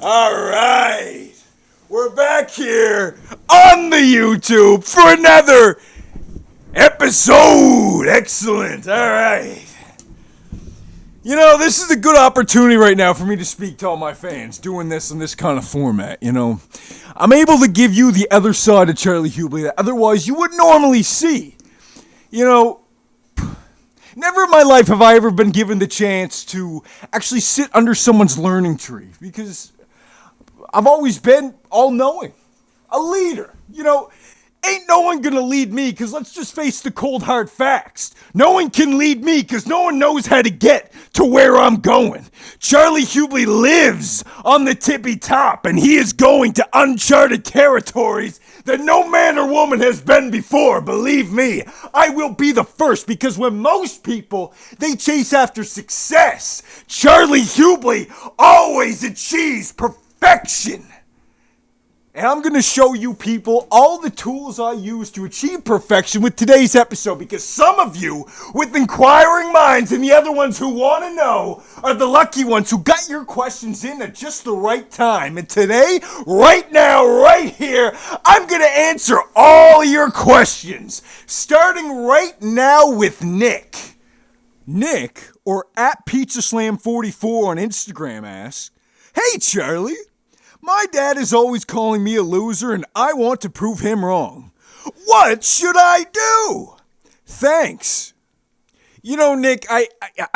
Alright, we're back here on the YouTube for another episode. Excellent, alright. You know, this is a good opportunity right now for me to speak to all my fans, doing this in this kind of format, you know. I'm able to give you the other side of Charlie Hubley that otherwise you would normally see. You know, never in my life have I ever been given the chance to actually sit under someone's learning tree, because I've always been all-knowing, a leader. You know, ain't no one gonna lead me, because let's just face the cold hard facts. No one can lead me, because no one knows how to get to where I'm going. Charlie Hubley lives on the tippy top, and he is going to uncharted territories that no man or woman has been before. Believe me, I will be the first, because when most people, they chase after success, Charlie Hubley always achieves perfection. And I'm going to show you people all the tools I use to achieve perfection with today's episode, because some of you with inquiring minds and the other ones who want to know are the lucky ones who got your questions in at just the right time. And today, right now, right here, I'm going to answer all your questions, starting right now with Nick. Nick, or at PizzaSlam44 on Instagram, asks, "Hey Charlie, my dad is always calling me a loser and I want to prove him wrong. What should I do? Thanks." You know, Nick, I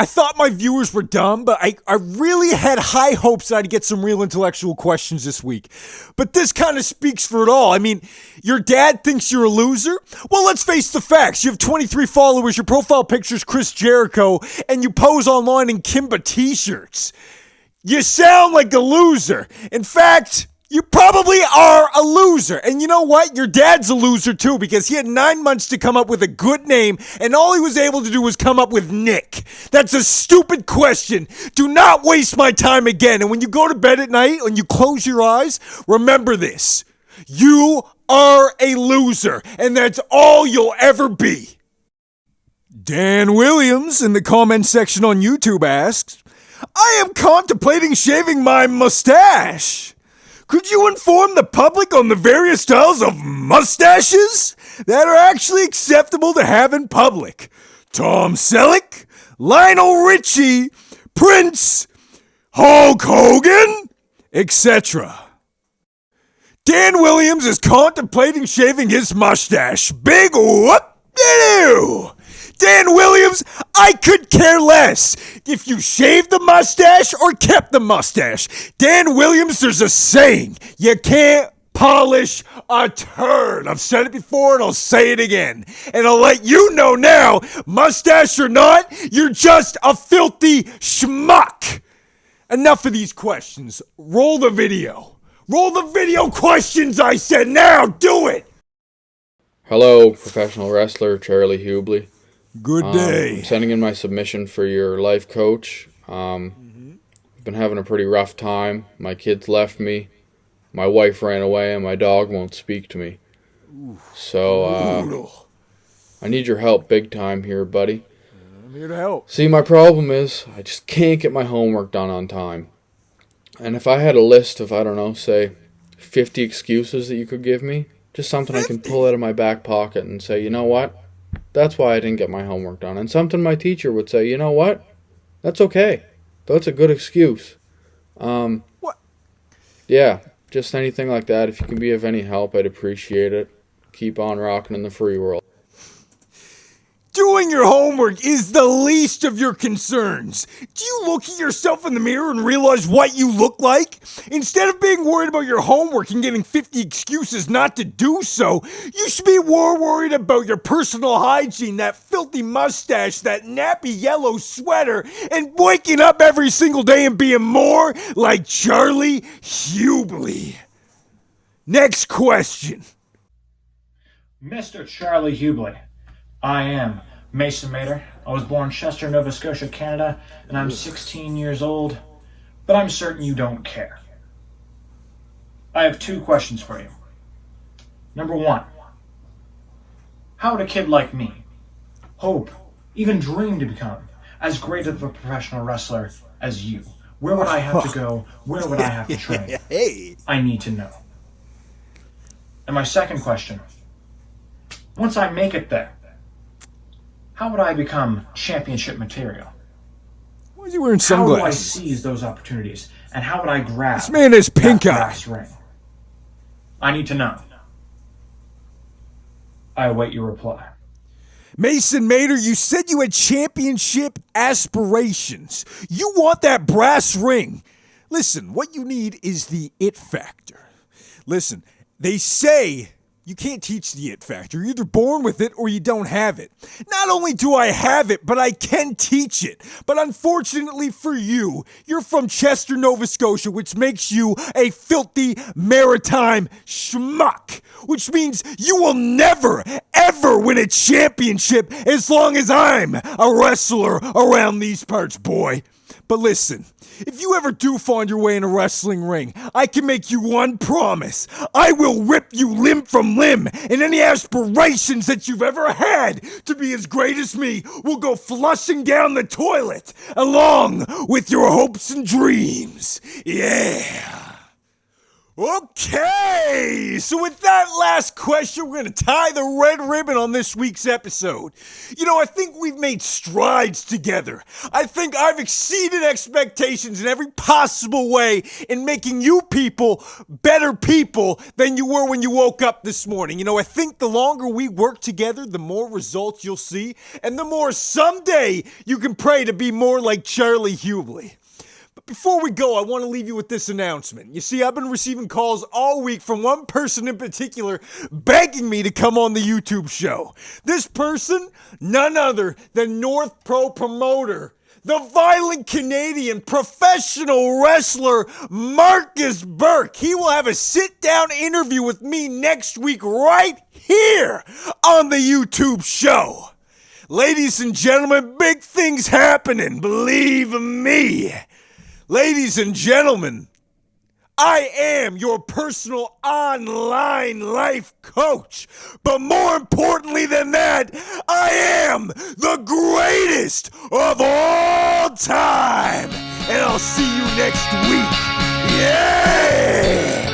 thought my viewers were dumb, but I really had high hopes I'd get some real intellectual questions this week. But this kind of speaks for it all. I mean, your dad thinks you're a loser? Well, let's face the facts. You have 23 followers, your profile picture's Chris Jericho, and you pose online in Kimba t-shirts. You sound like a loser. In fact, you probably are a loser. And you know what? Your dad's a loser too, because he had 9 months to come up with a good name, and all he was able to do was come up with Nick. That's a stupid question. Do not waste my time again. And when you go to bed at night, when you close your eyes, remember this. You are a loser, and that's all you'll ever be. Dan Williams in the comment section on YouTube asks, "I am contemplating shaving my mustache. Could you inform the public on the various styles of mustaches that are actually acceptable to have in public? Tom Selleck, Lionel Richie, Prince, Hulk Hogan, etc." Dan Williams is contemplating shaving his mustache. Big whoop-de-doo! Dan Williams, I could care less if you shaved the mustache or kept the mustache. Dan Williams, there's a saying, you can't polish a turd. I've said it before and I'll say it again. And I'll let you know now, mustache or not, you're just a filthy schmuck. Enough of these questions. Roll the video. Roll the video questions, I said. Now, do it. Hello, professional wrestler Charlie Hubley. Good day. I'm sending in my submission for your life coach. I've been having a pretty rough time. My kids left me. My wife ran away, and my dog won't speak to me. So, I need your help big time here, buddy. I'm here to help. See, my problem is I just can't get my homework done on time. And if I had a list of, I don't know, say 50 excuses that you could give me, just something 50? I can pull out of my back pocket and say, you know what? That's why I didn't get my homework done. And something my teacher would say, you know what? That's okay. That's a good excuse. What? Yeah, just anything like that. If you can be of any help, I'd appreciate it. Keep on rocking in the free world. Doing your homework is the least of your concerns. Do you look at yourself in the mirror and realize what you look like? Instead of being worried about your homework and getting 50 excuses not to do so, you should be more worried about your personal hygiene, that filthy mustache, that nappy yellow sweater, and waking up every single day and being more like Charlie Hubley. Next question. Mr. Charlie Hubley. I am Mason Mater. I was born in Chester, Nova Scotia, Canada, and I'm 16 years old, but I'm certain you don't care. I have 2 questions for you. Number 1, how would a kid like me hope, even dream to become as great of a professional wrestler as you? Where would I have to go? Where would I have to train? I need to know. And my second question, once I make it there, how would I become championship material? Why is he wearing How would I sunglasses? seize those opportunities? And how would I grab This man has pink that eye. brass ring? I need to know. I await your reply. Mason Mater, you said you had championship aspirations. You want that brass ring. Listen, what you need is the it factor. Listen, they say you can't teach the it factor. You're either born with it or you don't have it. Not only do I have it, but I can teach it. But unfortunately for you, you're from Chester, Nova Scotia, which makes you a filthy maritime schmuck. Which means you will never, ever win a championship as long as I'm a wrestler around these parts, boy. But listen, if you ever do find your way in a wrestling ring, I can make you one promise. I will rip you limb from limb, and any aspirations that you've ever had to be as great as me will go flushing down the toilet, along with your hopes and dreams. Yeah. Okay, so with that last question, we're going to tie the red ribbon on this week's episode. You know, I think we've made strides together. I think I've exceeded expectations in every possible way in making you people better people than you were when you woke up this morning. You know, I think the longer we work together, the more results you'll see, and the more someday you can pray to be more like Charlie Hubley. Before we go, I want to leave you with this announcement. You see, I've been receiving calls all week from one person in particular begging me to come on the YouTube show. This person, none other than North Pro promoter, the violent Canadian professional wrestler Marcus Burke. He will have a sit-down interview with me next week right here on the YouTube show. Ladies and gentlemen, big things happening, believe me. Ladies and gentlemen, I am your personal online life coach. But more importantly than that, I am the greatest of all time. And I'll see you next week. Yeah!